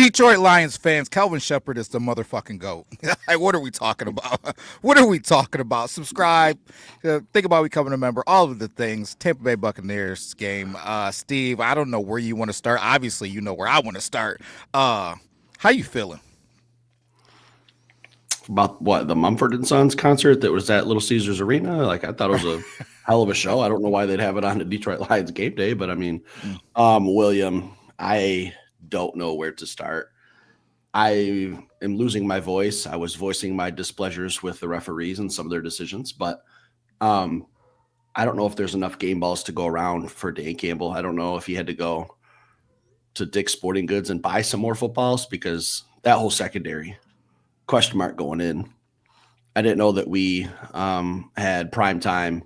Detroit Lions fans, Calvin Shepard is the motherfucking GOAT. Like, what are we talking about? What are we talking about? Subscribe. Think about becoming a member. All of the things. Tampa Bay Buccaneers game. Steve, I don't know where you want to start. Obviously, you know where I want to start. How you feeling? About what, the Mumford and Sons concert that was at Little Caesars Arena? Like, I thought it was a hell of a show. I don't know why they'd have it on the Detroit Lions game day, but I mean, William, I don't know where to start. I am losing my voice. I was voicing my displeasures with the referees and some of their decisions, but I don't know if there's enough game balls to go around for Dan Campbell. I don't know if he had to go to Dick's Sporting Goods and buy some more footballs, because that whole secondary question mark going in. I didn't know that we had primetime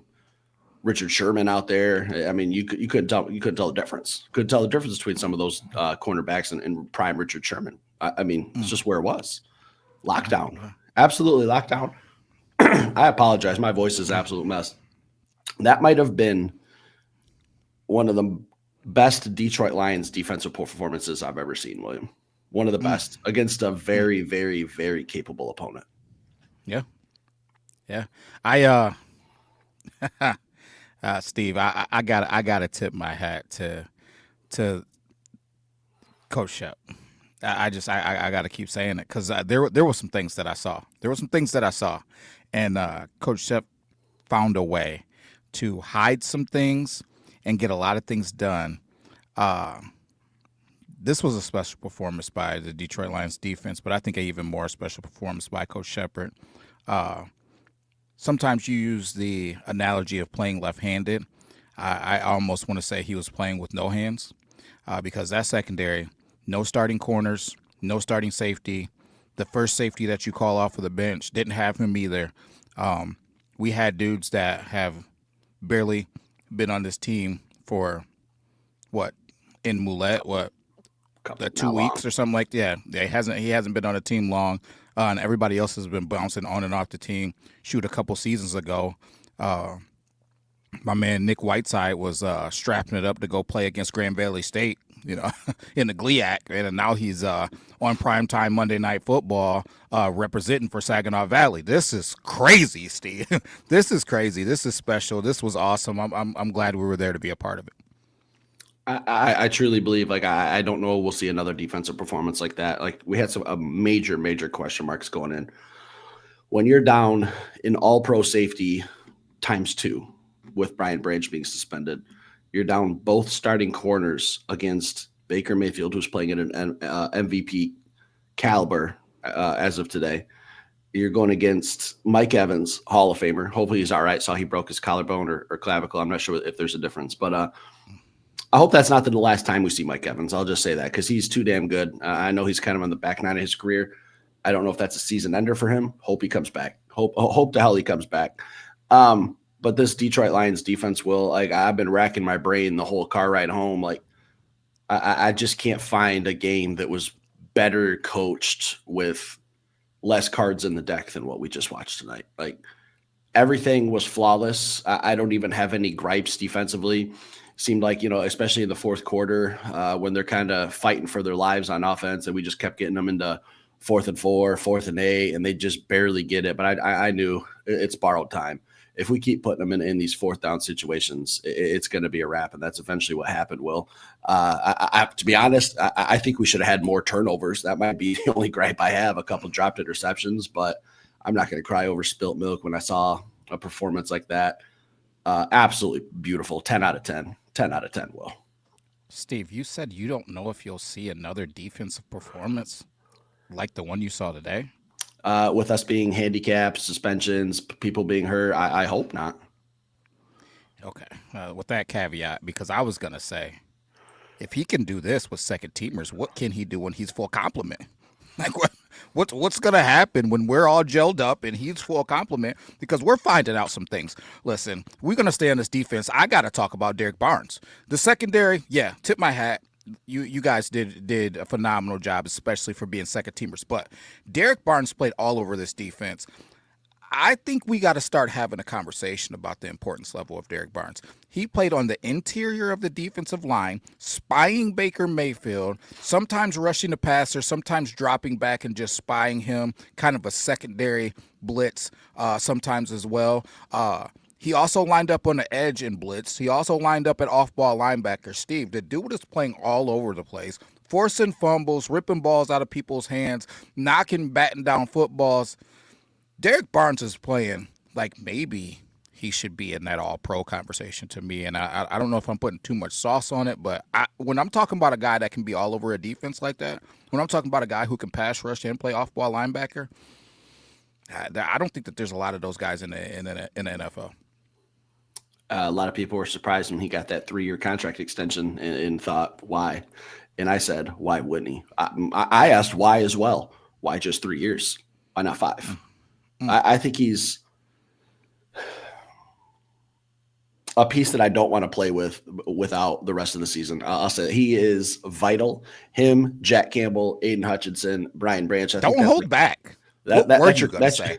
Richard Sherman out there. I mean, you couldn't tell the difference. Couldn't tell the difference between some of those cornerbacks and prime Richard Sherman. I mean, it's just where it was. Lockdown, absolutely lockdown. I apologize. My voice is an absolute mess. That might have been one of the best Detroit Lions defensive performances I've ever seen, William. One of the best against a very, very, very capable opponent. Yeah. Yeah. Steve, I gotta tip my hat to Coach Shep. I gotta keep saying it, because there were some things that I saw. And Coach Shep found a way to hide some things and get a lot of things done. This was a special performance by the Detroit Lions defense, but I think an even more special performance by Coach Shepard. Sometimes you use the analogy of playing left-handed. I almost want to say he was playing with no hands, because that secondary, no starting corners, no starting safety. The first safety that you call off of the bench didn't have him either. We had dudes that have barely been on this team for in Moulette, 2 weeks or something like that. Yeah, he hasn't been on a team long, and everybody else has been bouncing on and off the team. Shoot, a couple seasons ago, my man Nick Whiteside was strapping it up to go play against Grand Valley State, in the GLIAC, and now he's on primetime Monday Night Football, representing for Saginaw Valley. This is crazy, Steve. This is crazy. This is special. This was awesome. I'm glad we were there to be a part of it. I truly believe, like, I don't know we'll see another defensive performance like that. Like, we had some major question marks going in. When you're down in all-pro safety ×2 with Brian Branch being suspended, you're down both starting corners against Baker Mayfield, who's playing at an MVP caliber as of today. You're going against Mike Evans, Hall of Famer. Hopefully he's all right. Saw he broke his collarbone or clavicle. I'm not sure if there's a difference, but I hope that's not the last time we see Mike Evans. I'll just say that, because he's too damn good. I know he's kind of on the back nine of his career. I don't know if that's a season ender for him. Hope he comes back. Hope the hell he comes back. But this Detroit Lions defense, I've been racking my brain the whole car ride home. Like, I just can't find a game that was better coached with less cards in the deck than what we just watched tonight. Like, everything was flawless. I don't even have any gripes defensively. Seemed like, especially in the fourth quarter, when they're kind of fighting for their lives on offense, and we just kept getting them into 4th and 4, 4th and 8, and they just barely get it. But I knew it's borrowed time. If we keep putting them in these 4th down situations, it's going to be a wrap, and that's eventually what happened, Will. To be honest, I think we should have had more turnovers. That might be the only gripe I have, a couple dropped interceptions, but I'm not going to cry over spilt milk when I saw a performance like that. Absolutely beautiful. 10 out of 10. 10 out of 10, Will. Steve, you said you don't know if you'll see another defensive performance like the one you saw today? With us being handicapped, suspensions, people being hurt, I hope not. Okay. With that caveat, because I was going to say, if he can do this with second teamers, what can he do when he's full complement? Like, what's going to happen when we're all gelled up and he's full complement? Because we're finding out some things. Listen, we're going to stay on this defense. I got to talk about Derek Barnes. The secondary, yeah, tip my hat. You guys did a phenomenal job, especially for being second teamers. But Derek Barnes played all over this defense. I think we got to start having a conversation about the importance level of Derek Barnes. He played on the interior of the defensive line, spying Baker Mayfield, sometimes rushing the passer, sometimes dropping back and just spying him, kind of a secondary blitz sometimes as well. He also lined up on the edge in blitz. He also lined up at off-ball linebacker. Steve, the dude is playing all over the place, forcing fumbles, ripping balls out of people's hands, batting down footballs. Derek Barnes is playing like maybe he should be in that all-pro conversation to me. And I don't know if I'm putting too much sauce on it, but when I'm talking about a guy that can be all over a defense like that, when I'm talking about a guy who can pass rush and play off-ball linebacker, I don't think that there's a lot of those guys in the NFL. A lot of people were surprised when he got that 3-year contract extension and thought, why? And I said, why wouldn't he? I asked why as well. Why just 3 years? Why not 5? Mm-hmm. I think he's a piece that I don't want to play with without the rest of the season. I'll say he is vital. Him, Jack Campbell, Aiden Hutchinson, Brian Branch. Don't hold back. What were you going to say?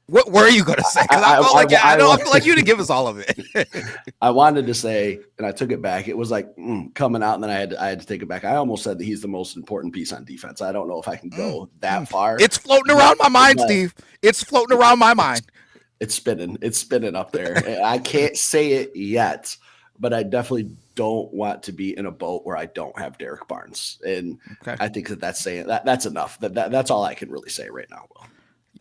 What were you going to say? Because I feel like you didn't give us all of it. I wanted to say, and I took it back. It was like coming out, and then I had to take it back. I almost said that he's the most important piece on defense. I don't know if I can go that far. It's floating around my mind, Steve. It's floating around my mind. It's spinning. It's spinning up there. I can't say it yet, but I definitely don't want to be in a boat where I don't have Derek Barnes. And I think that's saying that's enough. That's all I can really say right now, Will.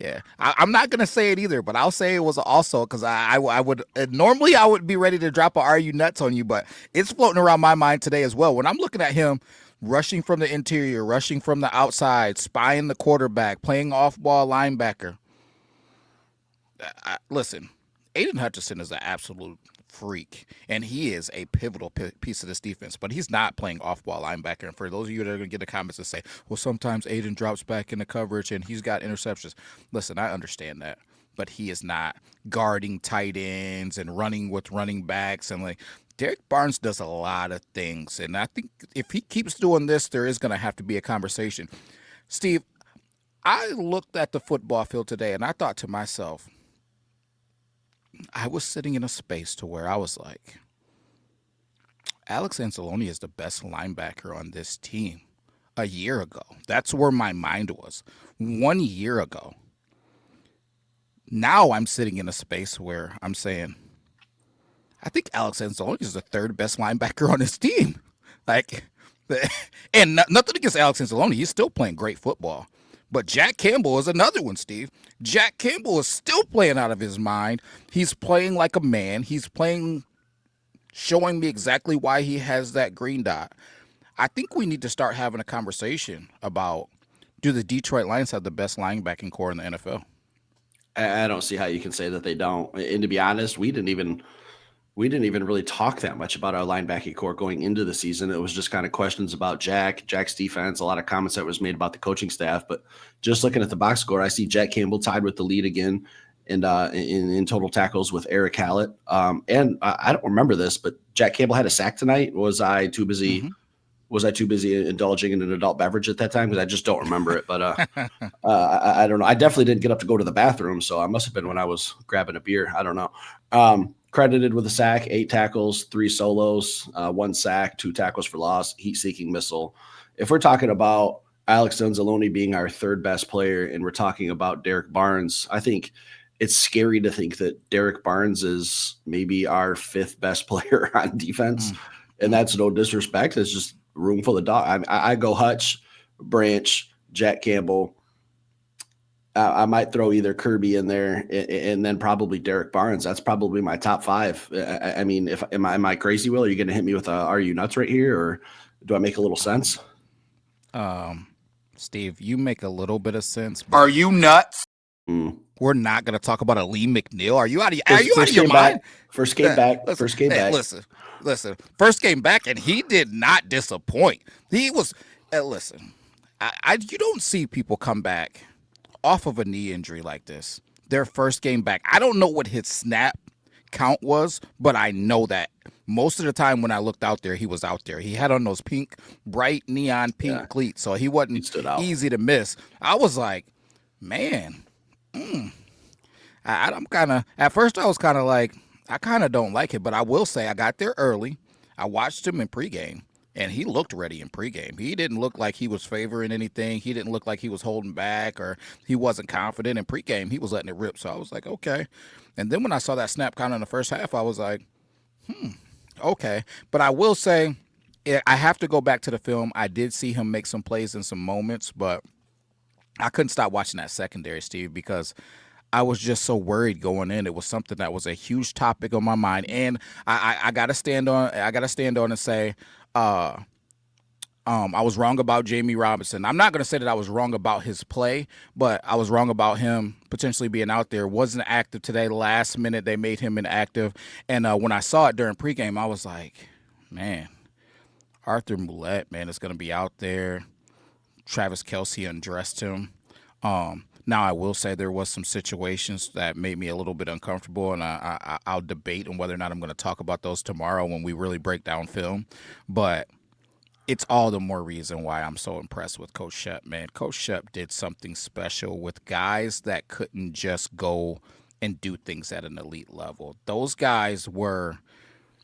Yeah, I'm not going to say it either, but I'll say it was also because I would normally I would be ready to drop a "Are you nuts" on you, but it's floating around my mind today as well. When I'm looking at him rushing from the interior, rushing from the outside, spying the quarterback, playing off-ball linebacker. Listen, Aiden Hutchinson is an absolute freak, and he is a pivotal piece of this defense, but he's not playing off-ball linebacker. And for those of you that are going to get the comments and say, well, sometimes Aiden drops back in the coverage and he's got interceptions. Listen, I understand that, but he is not guarding tight ends and running with running backs. And like Derek Barnes does a lot of things, and I think if he keeps doing this, there is going to have to be a conversation. Steve, I looked at the football field today, and I thought to myself, I was sitting in a space to where I was like, Alex Anzalone is the best linebacker on this team a year ago. That's where my mind was 1 year ago. Now I'm sitting in a space where I'm saying, I think Alex Anzalone is the third best linebacker on this team. And nothing against Alex Anzalone. He's still playing great football. But Jack Campbell is another one, Steve. Jack Campbell is still playing out of his mind. He's playing like a man. He's playing, showing me exactly why he has that green dot. I think we need to start having a conversation about, do the Detroit Lions have the best linebacking core in the NFL? I don't see how you can say that they don't. And to be honest, we didn't even really talk that much about our linebacking core going into the season. It was just kind of questions about Jack's defense, a lot of comments that was made about the coaching staff. But just looking at the box score, I see Jack Campbell tied with the lead again and in total tackles with Eric Hallett. And I don't remember this, but Jack Campbell had a sack tonight. Was I too busy? Mm-hmm. Was I too busy indulging in an adult beverage at that time? Because I just don't remember it. But I don't know. I definitely didn't get up to go to the bathroom, so I must have been when I was grabbing a beer. I don't know. Credited with a sack, 8 tackles, 3 solos, 1 sack, 2 tackles for loss, heat-seeking missile. If we're talking about Alex Anzalone being our third best player and we're talking about Derek Barnes, I think it's scary to think that Derek Barnes is maybe our 5th best player on defense. And that's no disrespect. It's just room full of dog. I go Hutch, Branch, Jack Campbell. I might throw either Kirby in there and then probably Derek Barnes. That's probably my top 5. I mean, am I crazy, Will? Are you going to hit me with "Are you nuts" right here, or do I make a little sense? Steve, you make a little bit of sense. Are you nuts? We're not going to talk about a Lee McNeil. Are you out of your mind? First game back. Listen. First game back, and he did not disappoint. He was. Listen, you don't see people come back off of a knee injury like this, their first game back. I don't know what his snap count was, but I know that most of the time when I looked out there, he was out there. He had on those bright neon pink cleats, so he wasn't easy to miss. I was like, man, I'm kind of, at first I was kind of like, I kind of don't like it, but I will say I got there early. I watched him in pregame, and he looked ready in pregame. He didn't look like he was favoring anything. He didn't look like he was holding back or he wasn't confident in pregame. He was letting it rip. So I was like, okay. And then when I saw that snap count in the first half, I was like, okay. But I will say, I have to go back to the film. I did see him make some plays in some moments, but I couldn't stop watching that secondary, Steve, because I was just so worried going in. It was something that was a huge topic on my mind, and I gotta stand on. I gotta stand on and say, uh, I was wrong about Jamie Robinson. I'm not gonna say that I was wrong about his play, but I was wrong about him potentially being out there. Wasn't active today. Last minute they made him inactive, and when I saw it during pregame, I was like, man, Arthur Moulette, man, is gonna be out there. Travis Kelsey undressed him. Now I will say there was some situations that made me a little bit uncomfortable, and I'll debate on whether or not I'm going to talk about those tomorrow when we really break down film. But it's all the more reason why I'm so impressed with Coach Shep, man. Coach Shep did something special with guys that couldn't just go and do things at an elite level. Those guys they're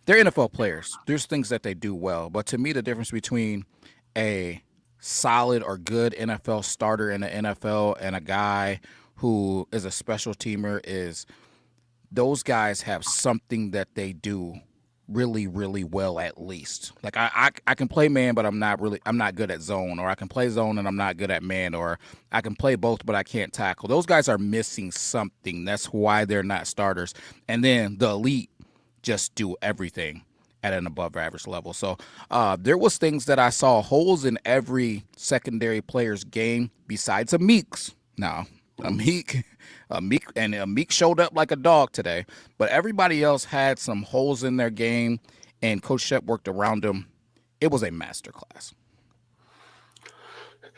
NFL players. There's things that they do well, but to me, the difference between a solid or good NFL starter in the NFL and a guy who is a special teamer is those guys have something that they do really, really well at least. Like I can play man, but I'm not good at zone, or I can play zone and I'm not good at man, or I can play both but I can't tackle. Those guys are missing something. That's why they're not starters. And then the elite just do everything at an above average level. So there was things that I saw holes in every secondary player's game besides a Meeks. Now, a Meek showed up like a dog today, but everybody else had some holes in their game, and Coach Shep worked around them. It was a masterclass.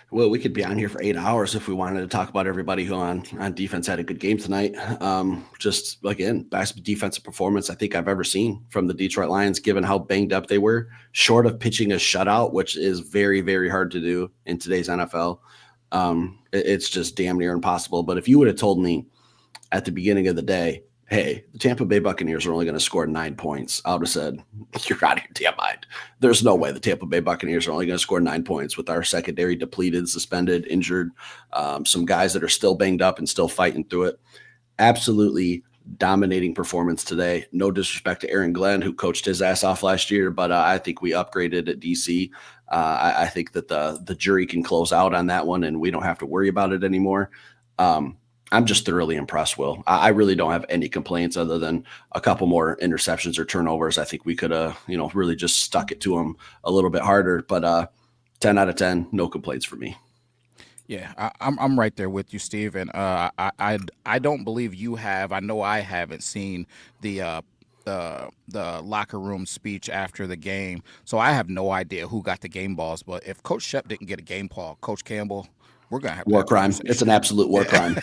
Well, we could be on here for 8 hours if we wanted to talk about everybody who on defense had a good game tonight. Just again, best defensive performance I think I've ever seen from the Detroit Lions, given how banged up they were, short of pitching a shutout, which is very, very hard to do in today's NFL. It's just damn near impossible. But if you would have told me at the beginning of the day, hey, the Tampa Bay Buccaneers are only going to score 9 points, I would have said, you're out of your damn mind. There's no way the Tampa Bay Buccaneers are only going to score 9 points with our secondary depleted, suspended, injured, some guys that are still banged up and still fighting through it. Absolutely dominating performance today. No disrespect to Aaron Glenn, who coached his ass off last year, but I think we upgraded at DC. I think that the jury can close out on that one, and we don't have to worry about it anymore. I'm just thoroughly impressed, Will. I really don't have any complaints other than a couple more interceptions or turnovers. I think we could have, really just stuck it to them a little bit harder. But 10 out of 10, no complaints for me. Yeah, I'm right there with you, Steve. And I don't believe you have. I know I haven't seen the locker room speech after the game, so I have no idea who got the game balls. But if Coach Shep didn't get a game ball, Coach Campbell, we're gonna have war crime. It's an absolute war crime.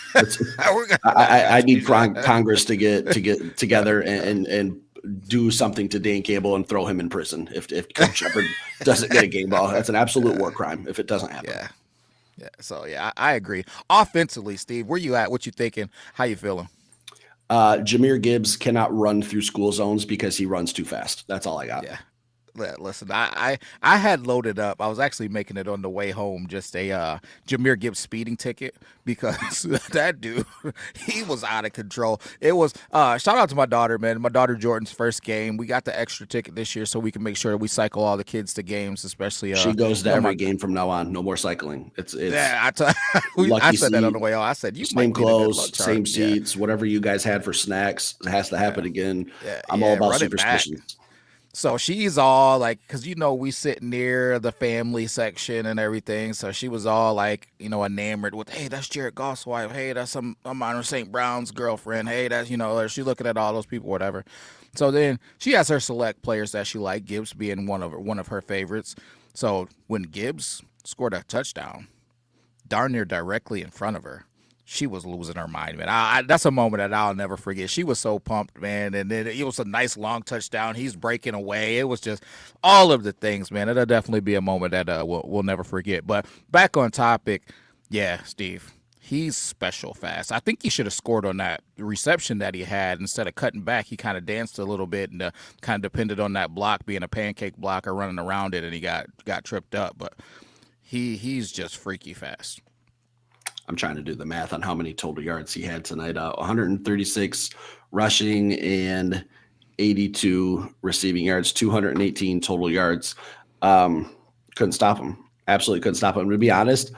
I need Congress to get together and do something to Dane Campbell and throw him in prison if Coach Shepard doesn't get a game ball. That's an absolute war crime if it doesn't happen. Yeah. So I agree. Offensively, Steve, where you at? What you thinking? How you feeling? Jahmyr Gibbs cannot run through school zones because he runs too fast. That's all I got. Yeah. Listen, I had loaded up. I was actually making it on the way home, just a Jahmyr Gibbs speeding ticket, because that dude, he was out of control. It was shout out to my daughter, man. My daughter Jordan's first game. We got the extra ticket this year so we can make sure that we cycle all the kids to games, especially she goes to every game from now on. No more cycling. It's yeah. I said that on the way home. I said you same clothes, same seats, whatever you guys had for snacks has to happen again. I'm all about superstitions. So she's all like, because we sit near the family section and everything. So she was all like, enamored with, hey, that's Jared Goff's wife. Hey, that's Amon St. Brown's girlfriend. Hey, that's she's looking at all those people, whatever. So then she has her select players that she liked, Gibbs being one of her favorites. So when Gibbs scored a touchdown, darn near directly in front of her, she was losing her mind, man. That's a moment that I'll never forget. She was so pumped, man. And then it was a nice long touchdown. He's breaking away. It was just all of the things, man. It'll definitely be a moment that we'll never forget. But back on topic, yeah, Steve. He's special fast. I think he should have scored on that reception that he had. Instead of cutting back, he kind of danced a little bit and kind of depended on that block being a pancake block or running around it, and he got tripped up. But he's just freaky fast. I'm trying to do the math on how many total yards he had tonight. 136 rushing and 82 receiving yards, 218 total yards. Couldn't stop him. Absolutely couldn't stop him. To be honest,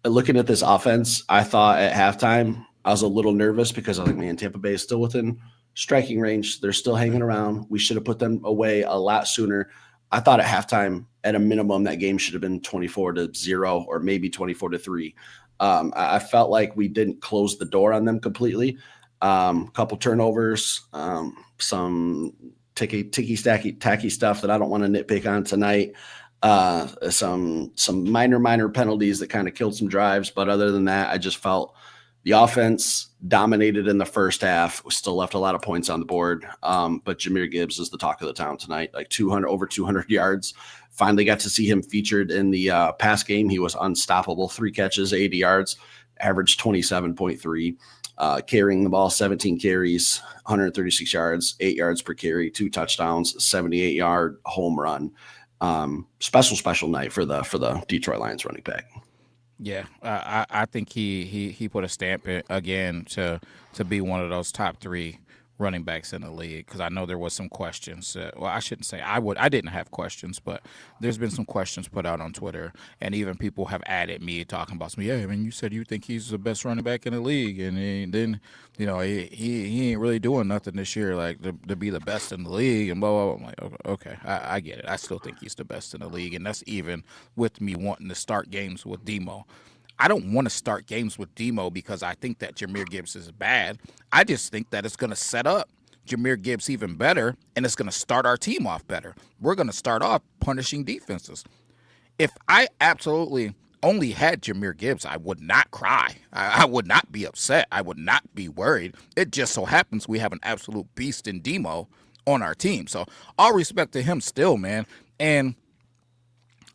looking at this offense, I thought at halftime I was a little nervous because I was like, man, Tampa Bay is still within striking range. They're still hanging around. We should have put them away a lot sooner. I thought at halftime, at a minimum, that game should have been 24-0 or maybe 24-3. I felt like we didn't close the door on them completely. Couple turnovers, some tacky stuff that I don't want to nitpick on tonight. Some minor penalties that kind of killed some drives, but other than that, I just felt the offense dominated in the first half. We still left a lot of points on the board, but Jahmyr Gibbs is the talk of the town tonight. Like over 200 yards. Finally got to see him featured in the pass game. He was unstoppable. 3 catches, 80 yards, averaged 27.3. Carrying the ball, 17 carries, 136 yards, 8 yards per carry, 2 touchdowns, 78-yard home run. Special night for the Detroit Lions running back. Yeah, I think he put a stamp in, again to be one of those top 3 running backs in the league, because I know there was some questions. Well, I shouldn't say I didn't have questions, but there's been some questions put out on Twitter, and even people have added me talking about some. Yeah, I mean, you said you think he's the best running back in the league, and then he ain't really doing nothing this year like to be the best in the league, and blah blah blah. I'm like, okay, I get it. I still think he's the best in the league, and that's even with me wanting to start games with Demo. I don't want to start games with Demo because I think that Jahmyr Gibbs is bad. I just think that it's going to set up Jahmyr Gibbs even better, and it's going to start our team off better. We're going to start off punishing defenses. If I absolutely only had Jahmyr Gibbs, I would not cry. I would not be upset. I would not be worried. It just so happens we have an absolute beast in Demo on our team. So all respect to him still, man. And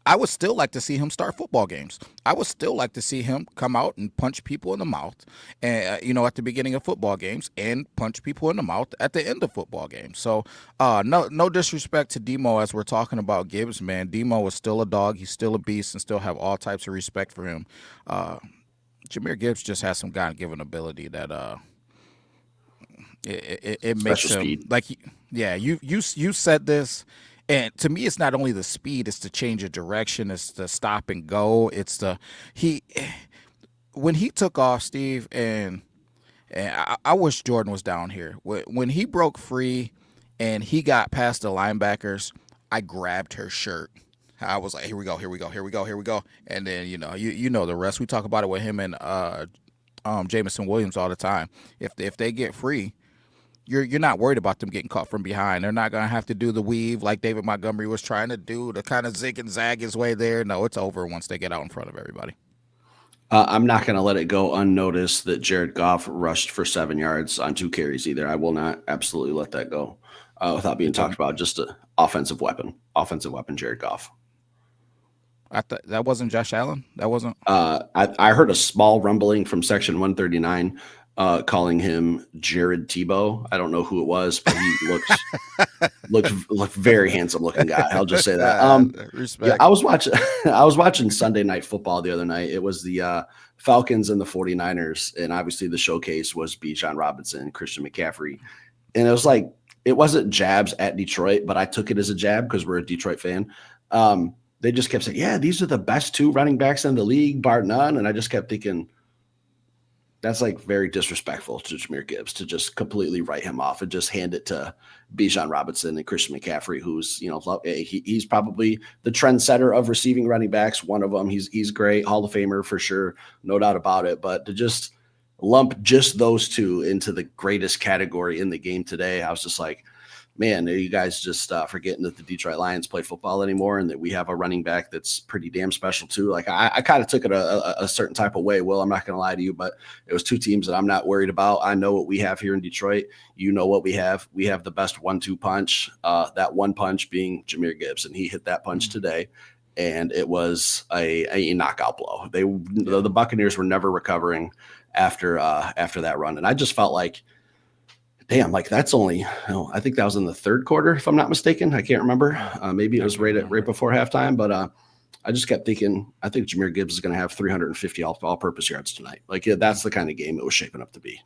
I would still like to see him start football games. I would still like to see him come out and punch people in the mouth, and at the beginning of football games, and punch people in the mouth at the end of football games. So, no disrespect to Demo as we're talking about Gibbs, man. Demo is still a dog. He's still a beast, and still have all types of respect for him. Jahmyr Gibbs just has some God-given ability that it makes Special him speed. like. Yeah, you said this. And to me, it's not only the speed; it's the change of direction, it's the stop and go, it's the he. When he took off, Steve, and I wish Jordan was down here. When he broke free, and he got past the linebackers, I grabbed her shirt. I was like, "Here we go, here we go, here we go, here we go." And then you know the rest. We talk about it with him and Jameson Williams all the time. If they get free, you're not worried about them getting caught from behind. They're not gonna have to do the weave like David Montgomery was trying to do to kind of zig and zag his way there. No, it's over once they get out in front of everybody. I'm not going to let it go unnoticed that Jared Goff rushed for 7 yards on 2 carries either. I will not absolutely let that go without being talked about. Just an offensive weapon, Jared Goff. I thought that wasn't Josh Allen. That wasn't. I heard a small rumbling from Section 139 calling him Jared Tebow. I don't know who it was, but he looked very handsome looking guy. I'll just say that. Respect. Yeah, I was watching Sunday Night Football the other night. It was the Falcons and the 49ers, and obviously the showcase was Bijan Robinson and Christian McCaffrey. And it was like, it wasn't jabs at Detroit, but I took it as a jab because we're a Detroit fan. They just kept saying, yeah, these are the best 2 running backs in the league, bar none. And I just kept thinking, that's like very disrespectful to Jahmyr Gibbs to just completely write him off and just hand it to Bijan Robinson and Christian McCaffrey, who's, he's probably the trendsetter of receiving running backs. One of them, he's great, Hall of Famer for sure, no doubt about it. But to just lump just those 2 into the greatest category in the game today, I was just like, man, are you guys just forgetting that the Detroit Lions play football anymore and that we have a running back that's pretty damn special too? Like I kind of took it a certain type of way. Will, I'm not going to lie to you, but it was 2 teams that I'm not worried about. I know what we have here in Detroit. You know what we have. We have the best 1-2 punch. That one punch being Jahmyr Gibbs, and he hit that punch today. and it was a knockout blow. The Buccaneers were never recovering after that run, and I just felt like, damn, like that's only, I think that was in the third quarter, if I'm not mistaken. I can't remember. Maybe it was right before halftime, but I just kept thinking, I think Jahmyr Gibbs is going to have 350 all-purpose yards tonight. Like, yeah, that's the kind of game it was shaping up to be.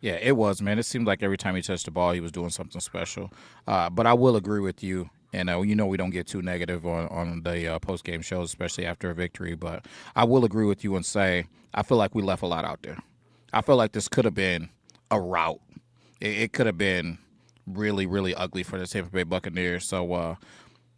Yeah, it was, man. It seemed like every time he touched the ball, he was doing something special. But I will agree with you. And we don't get too negative on the post game shows, especially after a victory. But I will agree with you and say I feel like we left a lot out there. I feel like this could have been a rout. It could have been really, really ugly for the Tampa Bay Buccaneers. So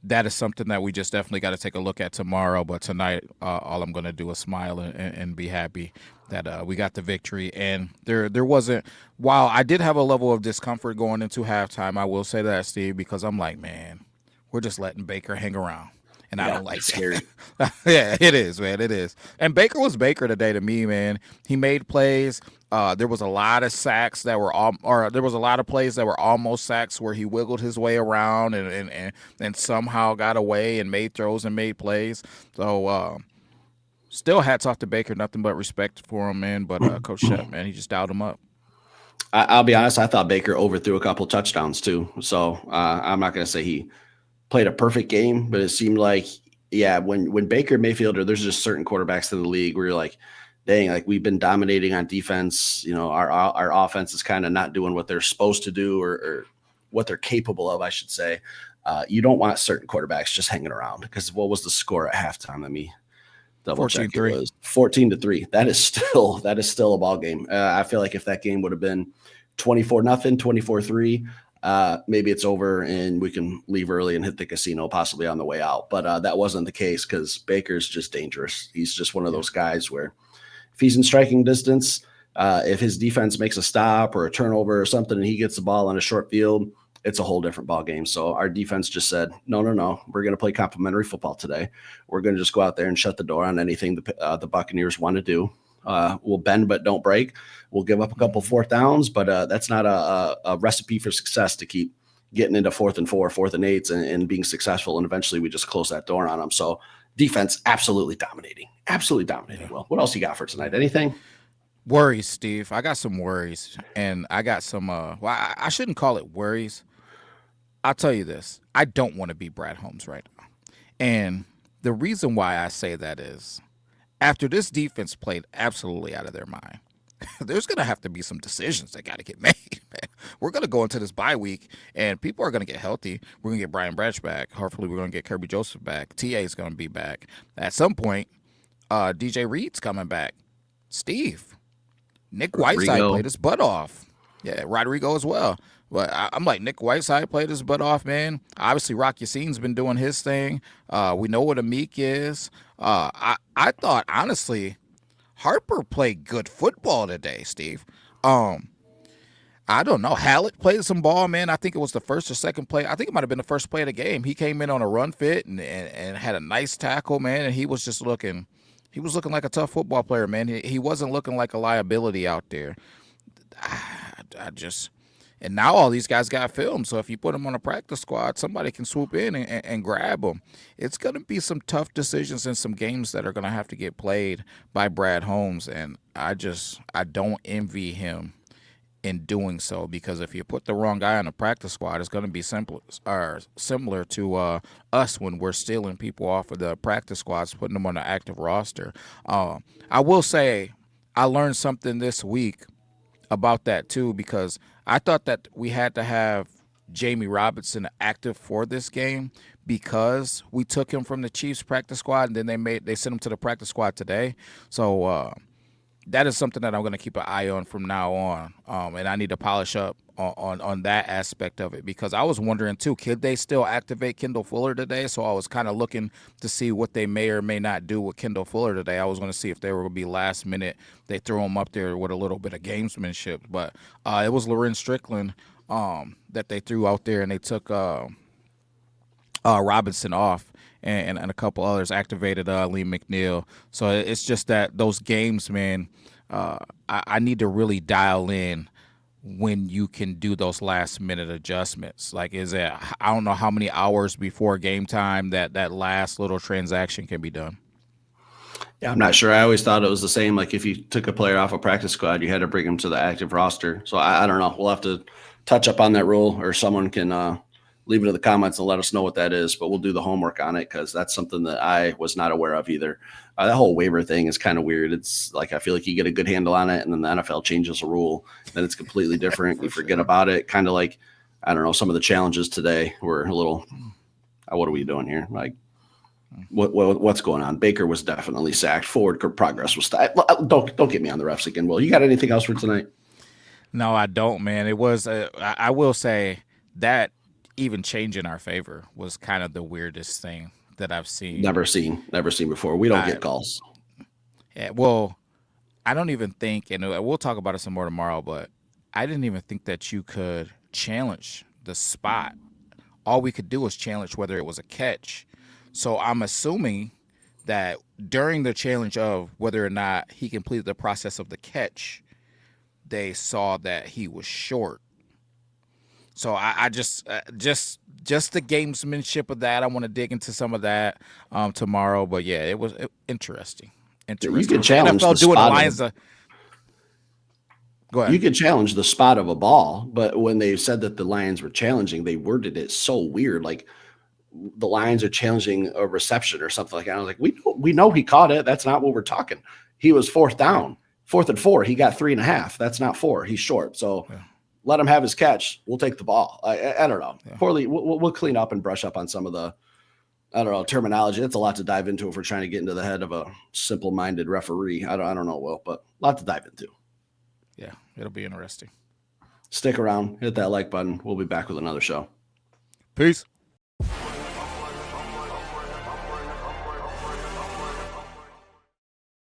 that is something that we just definitely got to take a look at tomorrow. But tonight, all I'm going to do is smile and be happy that we got the victory. And there wasn't, while I did have a level of discomfort going into halftime, I will say that, Steve, because I'm like, man, we're just letting Baker hang around. And I don't like that. Scary. Yeah, it is, man. It is. And Baker was Baker today to me, man. He made plays. There was a lot of sacks that were there was a lot of plays that were almost sacks where he wiggled his way around and somehow got away and made throws and made plays. So still hats off to Baker. Nothing but respect for him, man. But Coach Shep, man, he just dialed him up. I'll be honest, I thought Baker overthrew a couple touchdowns too. So I'm not going to say he played a perfect game, but it seemed like, yeah, when Baker Mayfield, or there's just certain quarterbacks in the league where you're like, dang, like we've been dominating on defense. Our offense is kind of not doing what they're supposed to do or what they're capable of, I should say. You don't want certain quarterbacks just hanging around, because what was the score at halftime? Let me double check. It was 14-3. That is still a ball game. I feel like if that game would have been 24-0, 24-3, maybe it's over and we can leave early and hit the casino possibly on the way out. But that wasn't the case, because Baker's just dangerous. He's just one of those guys where if he's in striking distance, if his defense makes a stop or a turnover or something and he gets the ball on a short field, it's a whole different ball game. So our defense just said, no, we're going to play complimentary football today. We're going to just go out there and shut the door on anything the Buccaneers want to do. We'll bend but don't break. We'll give up a couple fourth downs, but that's not a recipe for success to keep getting into 4th and 4, 4th and 8s and being successful. And eventually we just close that door on them. So defense absolutely dominating. Absolutely dominating. Well, what else you got for tonight? Anything? Worries, Steve. I got some worries, and I got some. Well, I shouldn't call it worries. I'll tell you this: I don't want to be Brad Holmes right now, and the reason why I say that is, after this defense played absolutely out of their mind, there's going to have to be some decisions that got to get made. Man. We're going to go into this bye week, and people are going to get healthy. We're going to get Brian Branch back. Hopefully, we're going to get Kirby Joseph back. TA is going to be back at some point. DJ Reed's coming back. Steve. Nick Whiteside played his butt off. Yeah, Rodrigo as well. But I'm like, Nick Whiteside played his butt off, man. Obviously, Rock Yassine's been doing his thing. We know what a Meek is. I thought, honestly, Harper played good football today, Steve. I don't know. Hallett played some ball, man. I think it was the first or second play. I think it might have been the first play of the game. He came in on a run fit and had a nice tackle, man, and he was just looking – he was looking like a tough football player, man. He wasn't looking like a liability out there. And now all these guys got film, so if you put them on a practice squad, somebody can swoop in and grab them. It's going to be some tough decisions and some games that are going to have to get played by Brad Holmes, and I don't envy him in doing so, because if you put the wrong guy on a practice squad, it's going to be similar to us when we're stealing people off of the practice squads, putting them on the active roster. I will say I learned something this week about that too, because I thought that we had to have Jamie Robinson active for this game because we took him from the Chiefs practice squad, and then they sent him to the practice squad today. So that is something that I'm going to keep an eye on from now on, and I need to polish up on that aspect of it, because I was wondering too, could they still activate Kendall Fuller today? So I was kind of looking to see what they may or may not do with Kendall Fuller today. I was going to see if they were going to be last minute. They throw him up there with a little bit of gamesmanship, but it was Lorenz Strickland that they threw out there, and they took Robinson off. And a couple others activated Lee McNeil. So it's just that those games, man, I need to really dial in when you can do those last minute adjustments. Like, is it, I don't know how many hours before game time that last little transaction can be done. Yeah, I'm not sure. I always thought it was the same. Like if you took a player off a practice squad, you had to bring him to the active roster. So I don't know. We'll have to touch up on that rule, or someone can leave it in the comments and let us know what that is. But we'll do the homework on it, because that's something that I was not aware of either. That whole waiver thing is kind of weird. It's like I feel like you get a good handle on it, and then the NFL changes a rule, then it's completely different. You forget about it. Kind of like, I don't know, some of the challenges today were a little, what are we doing here? Like, what's going on? Baker was definitely sacked. Forward progress was don't get me on the refs again. Will, you got anything else for tonight? No, I don't, man. It was I will say that even change in our favor was kind of the weirdest thing that I've seen. Never seen before. We don't get calls. Yeah, well, I don't even think, and we'll talk about it some more tomorrow, but I didn't even think that you could challenge the spot. All we could do was challenge whether it was a catch. So I'm assuming that during the challenge of whether or not he completed the process of the catch, they saw that he was short. So I just the gamesmanship of that. I want to dig into some of that tomorrow. But yeah, it was interesting. You could challenge NFL the doing spot. Alliance. Go ahead. You could challenge the spot of a ball, but when they said that the Lions were challenging, they worded it so weird. Like the Lions are challenging a reception or something like that. I was like, we know he caught it. That's not what we're talking. He was fourth down, 4th and 4. He got 3.5. That's not 4. He's short. So let him have his catch. We'll take the ball. I don't know. Yeah. Poorly. We'll clean up and brush up on some of the, I don't know, terminology. That's a lot to dive into if we're trying to get into the head of a simple-minded referee. I don't know, Will, but a lot to dive into. Yeah, it'll be interesting. Stick around. Hit that like button. We'll be back with another show. Peace.